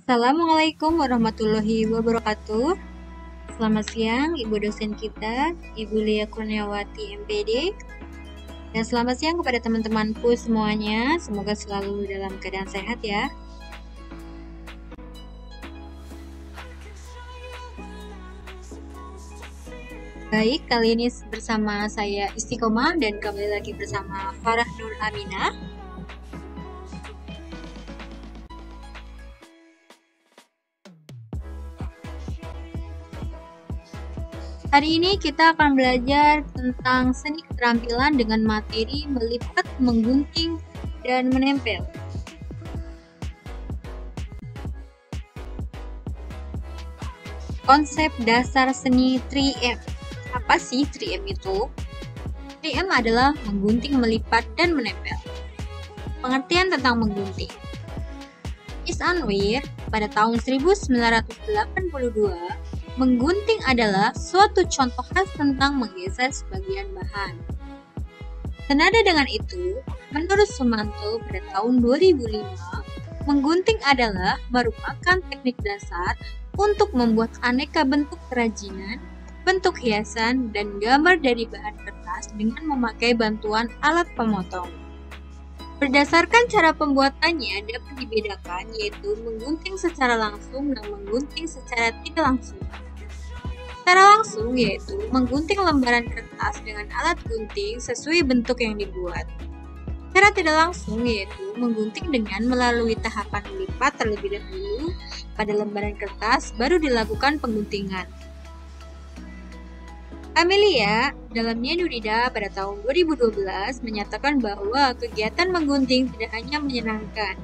Assalamualaikum warahmatullahi wabarakatuh. Selamat siang Ibu dosen kita, Ibu Lia Kurniawati MPD. Dan selamat siang kepada teman-temanku semuanya. Semoga selalu dalam keadaan sehat ya. Baik, kali ini bersama saya Istiqomah dan kembali lagi bersama Farah Nur Aminah. Hari ini kita akan belajar tentang seni keterampilan dengan materi melipat, menggunting, dan menempel. Konsep dasar seni 3M. Apa sih 3M itu? 3M adalah menggunting, melipat, dan menempel. Pengertian tentang menggunting. Is Anwar pada tahun 1982, menggunting adalah suatu contoh khas tentang menggeser sebagian bahan. Senada dengan itu, menurut Sumanto pada tahun 2005, menggunting adalah merupakan teknik dasar untuk membuat aneka bentuk kerajinan, bentuk hiasan, dan gambar dari bahan kertas dengan memakai bantuan alat pemotong. Berdasarkan cara pembuatannya dapat dibedakan, yaitu menggunting secara langsung dan menggunting secara tidak langsung. Secara langsung yaitu menggunting lembaran kertas dengan alat gunting sesuai bentuk yang dibuat. Cara tidak langsung yaitu menggunting dengan melalui tahapan melipat terlebih dahulu pada lembaran kertas, baru dilakukan pengguntingan. Amelia dalam Nurida pada tahun 2012 menyatakan bahwa kegiatan menggunting tidak hanya menyenangkan.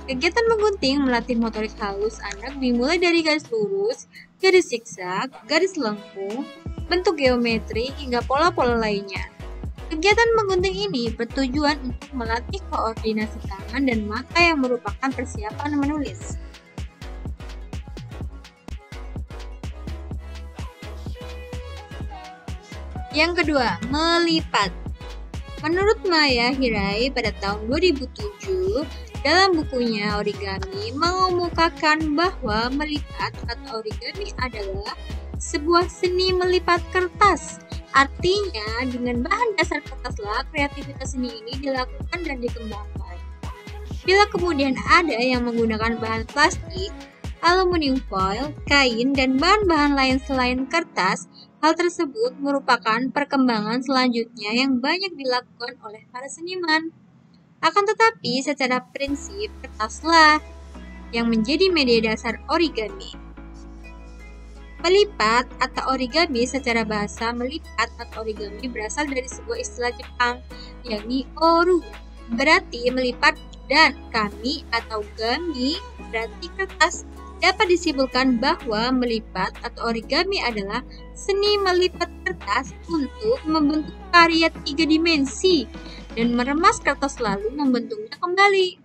Kegiatan menggunting melatih motorik halus anak dimulai dari garis lurus, garis zigzag, garis lengkung, bentuk geometri, hingga pola-pola lainnya. Kegiatan menggunting ini bertujuan untuk melatih koordinasi tangan dan mata yang merupakan persiapan menulis. Yang kedua, melipat. Menurut Maya Hirai pada tahun 2007, dalam bukunya Origami mengemukakan bahwa melipat atau origami adalah sebuah seni melipat kertas. Artinya, dengan bahan dasar kertaslah kreativitas seni ini dilakukan dan dikembangkan. Bila kemudian ada yang menggunakan bahan plastik, aluminium foil, kain, dan bahan-bahan lain selain kertas, hal tersebut merupakan perkembangan selanjutnya yang banyak dilakukan oleh para seniman. Akan tetapi, secara prinsip, kertaslah yang menjadi media dasar origami. Melipat atau origami secara bahasa melipat atau origami berasal dari sebuah istilah Jepang, yakni oru, berarti melipat, dan kami atau gami berarti kertas. Dapat disimpulkan bahwa melipat atau origami adalah seni melipat kertas untuk membentuk karya 3 dimensi dan meremas kertas lalu membentuknya kembali.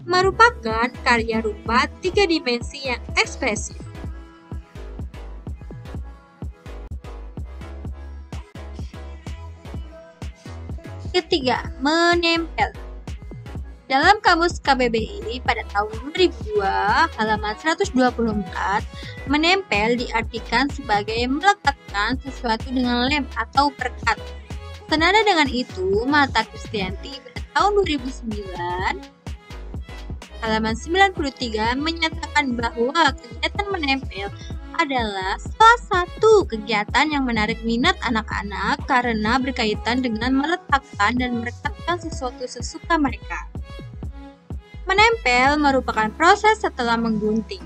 Merupakan karya rupa 3 dimensi yang ekspresif. Ketiga, menempel. Dalam kamus KBBI pada tahun 2002, halaman 124, menempel diartikan sebagai melekatkan sesuatu dengan lem atau perekat. Senada dengan itu, Marta Kristianti pada tahun 2009, halaman 93, menyatakan bahwa kegiatan menempel adalah salah satu kegiatan yang menarik minat anak-anak karena berkaitan dengan meletakkan dan merekatkan sesuatu sesuka mereka. Menempel merupakan proses setelah menggunting.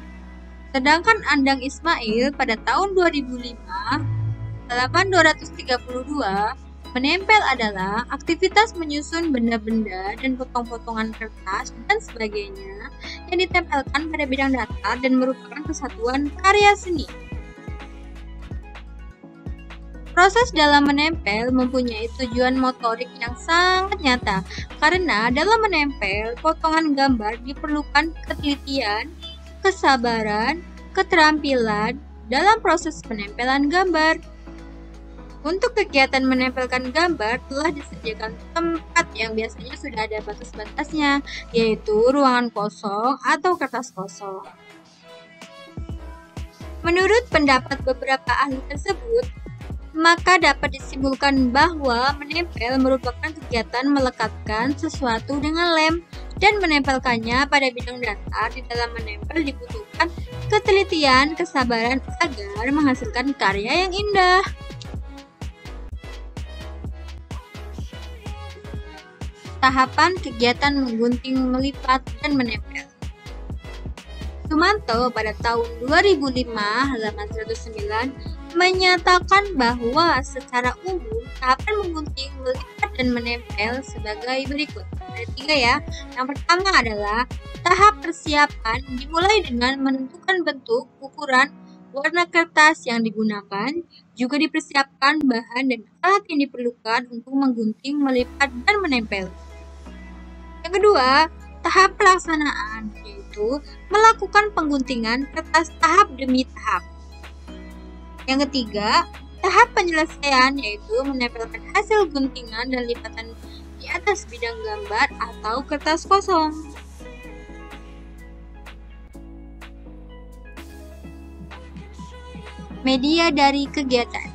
Sedangkan Andang Ismail pada tahun 2005, halaman 232, menempel adalah aktivitas menyusun benda-benda dan potong-potongan kertas dan sebagainya yang ditempelkan pada bidang datar dan merupakan kesatuan karya seni. Proses dalam menempel mempunyai tujuan motorik yang sangat nyata, karena dalam menempel, potongan gambar diperlukan ketelitian, kesabaran, keterampilan dalam proses penempelan gambar. Untuk kegiatan menempelkan gambar telah disediakan tempat yang biasanya sudah ada batas-batasnya, yaitu ruangan kosong atau kertas kosong. Menurut pendapat beberapa ahli tersebut, maka dapat disimpulkan bahwa menempel merupakan kegiatan melekatkan sesuatu dengan lem dan menempelkannya pada bidang datar. Di dalam menempel dibutuhkan ketelitian, kesabaran agar menghasilkan karya yang indah. Tahapan kegiatan menggunting, melipat, dan menempel. Sumanto pada tahun 2005 halaman 109 menyatakan bahwa secara umum tahapan menggunting, melipat, dan menempel sebagai berikut. Ada 3 ya. Yang pertama adalah tahap persiapan, dimulai dengan menentukan bentuk, ukuran, warna kertas yang digunakan, juga dipersiapkan bahan dan alat yang diperlukan untuk menggunting, melipat, dan menempel. Yang kedua, tahap pelaksanaan, yaitu melakukan pengguntingan kertas tahap demi tahap. Yang ketiga, tahap penyelesaian, yaitu menempelkan hasil guntingan dan lipatan di atas bidang gambar atau kertas kosong. Media dari kegiatan.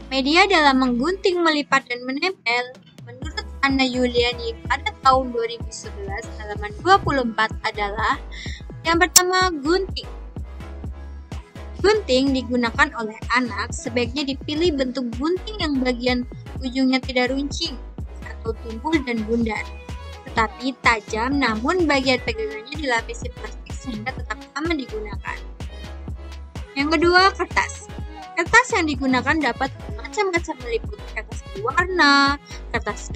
Media dalam menggunting, melipat, dan menempel menurut Anna Yuliani pada tahun 2011 halaman 24 adalah yang pertama, gunting. Gunting digunakan oleh anak sebaiknya dipilih bentuk gunting yang bagian ujungnya tidak runcing atau tumpul dan bundar, tetapi tajam namun bagian pegangannya dilapisi plastik sehingga tetap aman digunakan. Yang kedua, kertas. Kertas yang digunakan dapat bermacam-macam meliputi kertas berwarna, kertas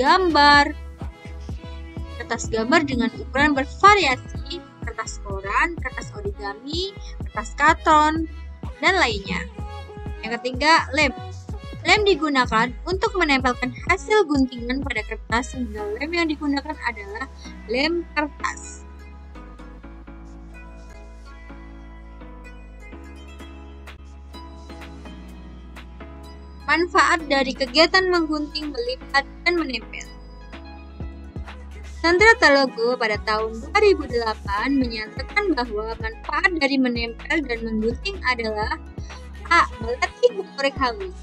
gambar dengan ukuran bervariasi, kertas koran, kertas origami, kertas karton, dan lainnya. Yang ketiga, lem. Lem digunakan untuk menempelkan hasil guntingan pada kertas sehingga lem yang digunakan adalah lem kertas. Manfaat dari kegiatan menggunting, melipat, dan menempel. Sandra Talogo pada tahun 2008 menyatakan bahwa manfaat dari menempel dan menggunting adalah A. Melatih motorik halus.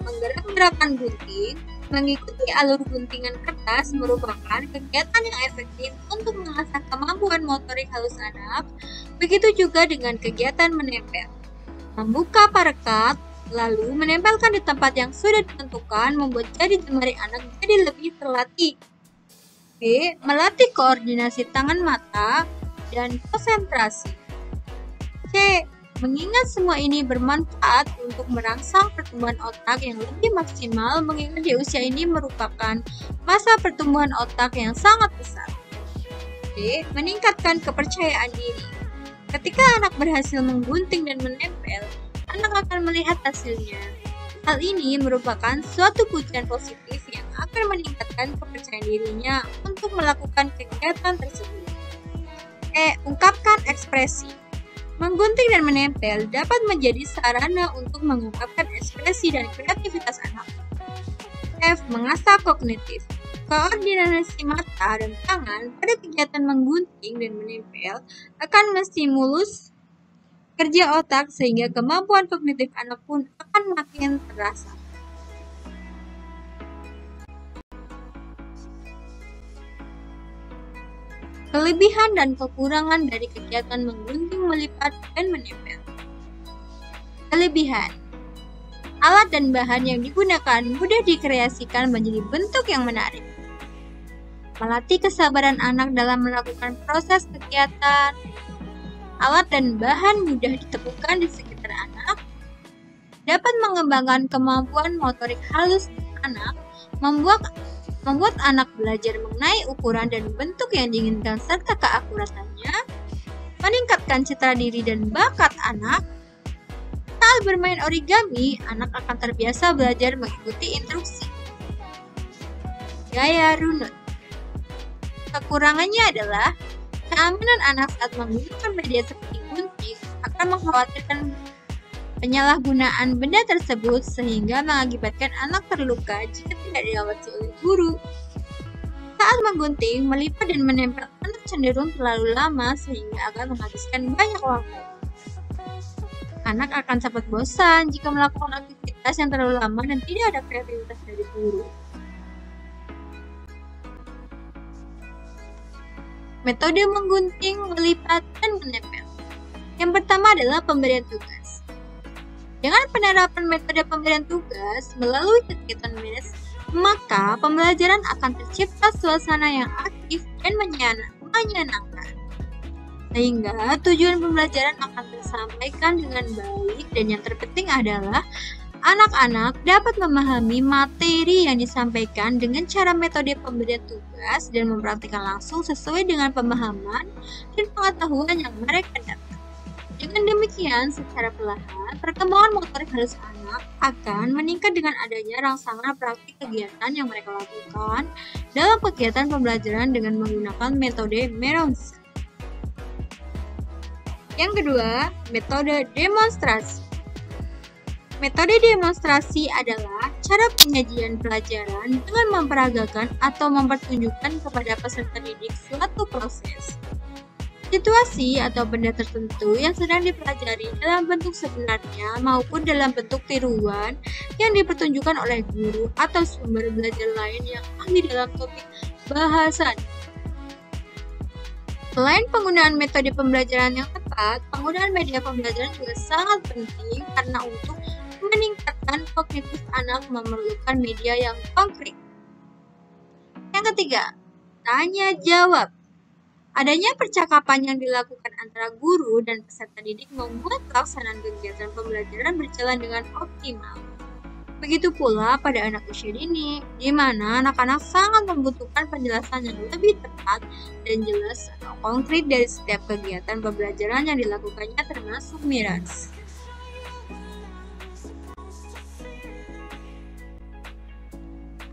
Menggerak-gerakkan gunting, mengikuti alur guntingan kertas merupakan kegiatan yang efektif untuk mengasah kemampuan motorik halus anak. Begitu juga dengan kegiatan menempel. Membuka parekat, lalu menempelkan di tempat yang sudah ditentukan membuat jari jemari anak jadi lebih terlatih. B. Melatih koordinasi tangan mata dan konsentrasi. C. Mengingat semua ini bermanfaat untuk merangsang pertumbuhan otak yang lebih maksimal mengingat di usia ini merupakan masa pertumbuhan otak yang sangat besar. D. Meningkatkan kepercayaan diri. Ketika anak berhasil menggunting dan menempel, anak akan melihat hasilnya. Hal ini merupakan suatu pujian positif yang akan meningkatkan kepercayaan dirinya untuk melakukan kegiatan tersebut. E. Ungkapkan ekspresi. Menggunting dan menempel dapat menjadi sarana untuk mengungkapkan ekspresi dan kreativitas anak. F. Mengasah kognitif. Koordinasi mata dan tangan pada kegiatan menggunting dan menempel akan menstimulus kerja otak sehingga kemampuan kognitif anak pun akan makin terasa. Kelebihan dan kekurangan dari kegiatan menggunting, melipat, dan menempel. Kelebihan. Alat dan bahan yang digunakan mudah dikreasikan menjadi bentuk yang menarik. Melatih kesabaran anak dalam melakukan proses kegiatan. Alat dan bahan mudah ditemukan di sekitar anak, dapat mengembangkan kemampuan motorik halus anak, membuat anak belajar mengenai ukuran dan bentuk yang diinginkan serta keakuratannya, meningkatkan citra diri dan bakat anak. Saat bermain origami, anak akan terbiasa belajar mengikuti instruksi. Gaya runut. Kekurangannya adalah keamanan anak saat menggunakan media seperti gunting akan mengkhawatirkan penyalahgunaan benda tersebut sehingga mengakibatkan anak terluka jika tidak diawasi oleh guru. Saat menggunting, melipat, dan menempel, anak cenderung terlalu lama sehingga akan menghabiskan banyak waktu. Anak akan cepat bosan jika melakukan aktivitas yang terlalu lama dan tidak ada kreativitas dari guru. Metode menggunting, melipat, dan menempel. Yang pertama adalah pemberian tugas. Dengan penerapan metode pemberian tugas melalui kegiatan mes, maka pembelajaran akan tercipta suasana yang aktif dan menyenangkan. Sehingga tujuan pembelajaran akan tersampaikan dengan baik, dan yang terpenting adalah anak-anak dapat memahami materi yang disampaikan dengan cara metode pemberian tugas dan mempraktikkan langsung sesuai dengan pemahaman dan pengetahuan yang mereka dapat. Dengan demikian, secara perlahan, perkembangan motorik halus anak akan meningkat dengan adanya rangsangan praktik kegiatan yang mereka lakukan dalam kegiatan pembelajaran dengan menggunakan metode Merons. Yang kedua, metode demonstrasi. Metode demonstrasi adalah cara penyajian pelajaran dengan memperagakan atau mempertunjukkan kepada peserta didik suatu proses, situasi atau benda tertentu yang sedang dipelajari dalam bentuk sebenarnya maupun dalam bentuk tiruan yang dipertunjukkan oleh guru atau sumber belajar lain yang ahli dalam topik bahasan. Selain penggunaan metode pembelajaran yang tepat, penggunaan media pembelajaran juga sangat penting karena untuk meningkatkan kognitif anak memerlukan media yang konkret. Yang ketiga, tanya jawab. Adanya percakapan yang dilakukan antara guru dan peserta didik membuat pelaksanaan kegiatan pembelajaran berjalan dengan optimal. Begitu pula pada anak usia dini, di mana anak-anak sangat membutuhkan penjelasan yang lebih tepat dan jelas atau konkret dari setiap kegiatan pembelajaran yang dilakukannya termasuk miras.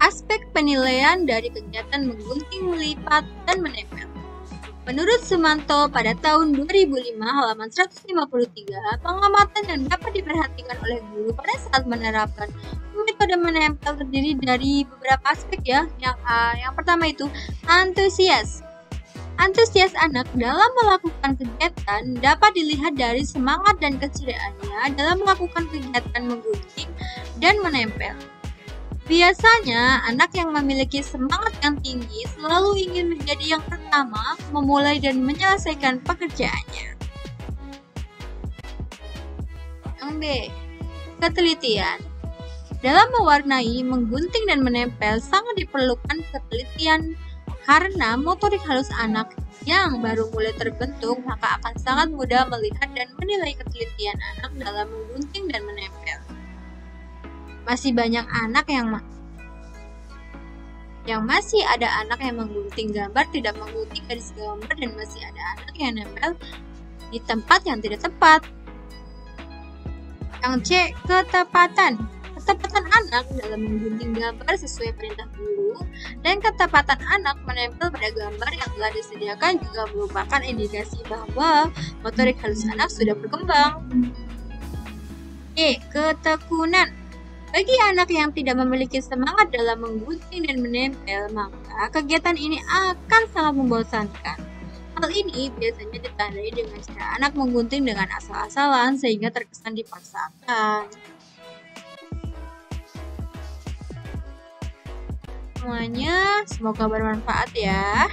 Aspek penilaian dari kegiatan menggunting, melipat, dan menempel. Menurut Sumanto pada tahun 2005 halaman 153, pengamatan yang dapat diperhatikan oleh guru pada saat menerapkan metode menempel terdiri dari beberapa aspek ya. Yang pertama itu antusias. Antusias anak dalam melakukan kegiatan dapat dilihat dari semangat dan keceriaannya dalam melakukan kegiatan menggunting dan menempel. Biasanya, anak yang memiliki semangat yang tinggi selalu ingin menjadi yang pertama, memulai dan menyelesaikan pekerjaannya. Yang B. Ketelitian. Dalam mewarnai, menggunting, dan menempel sangat diperlukan ketelitian karena motorik halus anak yang baru mulai terbentuk maka akan sangat mudah melihat dan menilai ketelitian anak dalam menggunting dan menempel. Masih banyak anak yang masih ada anak yang menggunting gambar tidak menggunting garis gambar dan masih ada anak yang nempel di tempat yang tidak tepat. Yang C. Ketepatan. Ketepatan anak dalam menggunting gambar sesuai perintah guru dan ketepatan anak menempel pada gambar yang telah disediakan juga merupakan indikasi bahwa motorik halus anak sudah berkembang. E. Ketekunan. Bagi anak yang tidak memiliki semangat dalam menggunting dan menempel, maka kegiatan ini akan sangat membosankan. Hal ini biasanya ditandai dengan cara anak menggunting dengan asal-asalan sehingga terkesan dipaksakan. Semuanya, semoga bermanfaat ya.